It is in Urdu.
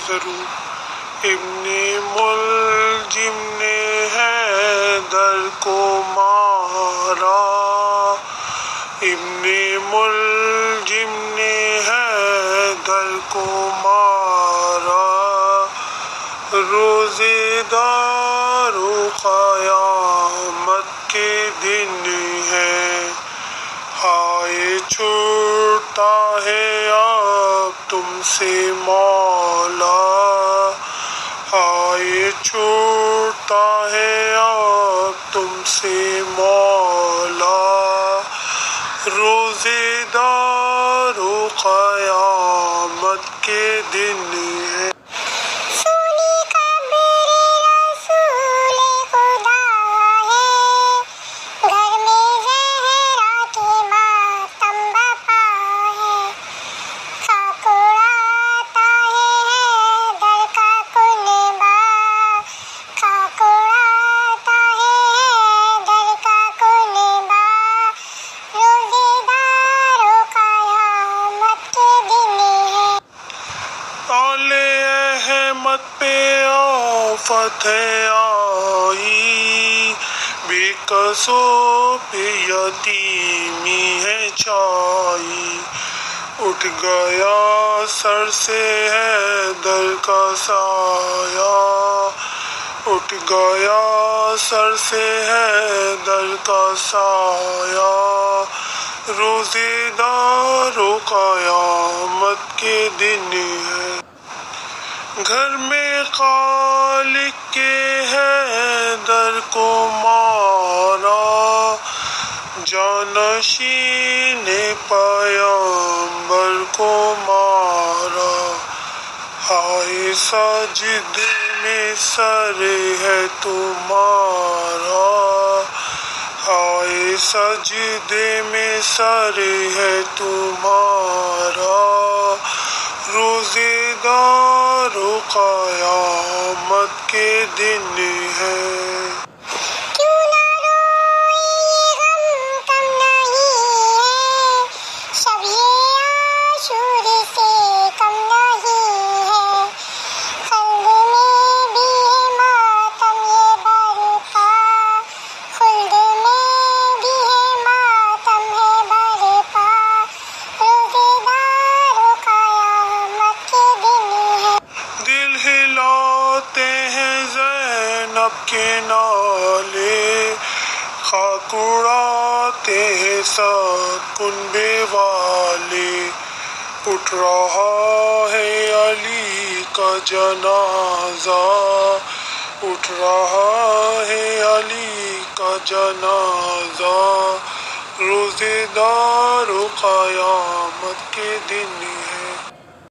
ضرور۔ ابن ملجم نے حیدر کو مارا، ابن ملجم نے حیدر کو مارا، روزے داروں قیامت کے دن ہے، ہائے چھوٹا ہے اب تم سے مولا، ہائے چھوٹا ہے اب تم سے مولا، روزے داروں قیامت کے دن ہے۔ احمد پہ آفت ہے آئی، بے کسوں پہ یتیمی ہے چھائی، اٹھ گیا سر سے حیدر کا سایہ، اٹھ گیا سر سے حیدر کا سایہ، روزے داروں قیامت کے دن ہے۔ گھر میں خالق کے حیدر کو مارا، جانشین پیغمبر کو مارا، ہائے سجدے میں سر ہے تمہارا، ہائے سجدے میں سر ہے تمہارا، روزے داروں قیامت کے دن ہے۔ کے نالے خاک اڑاتے ہیں سب کنبے والے، اٹھ رہا ہے علی کا جنازہ، اٹھ رہا ہے علی کا جنازہ، روزے داروں قیامت کے دن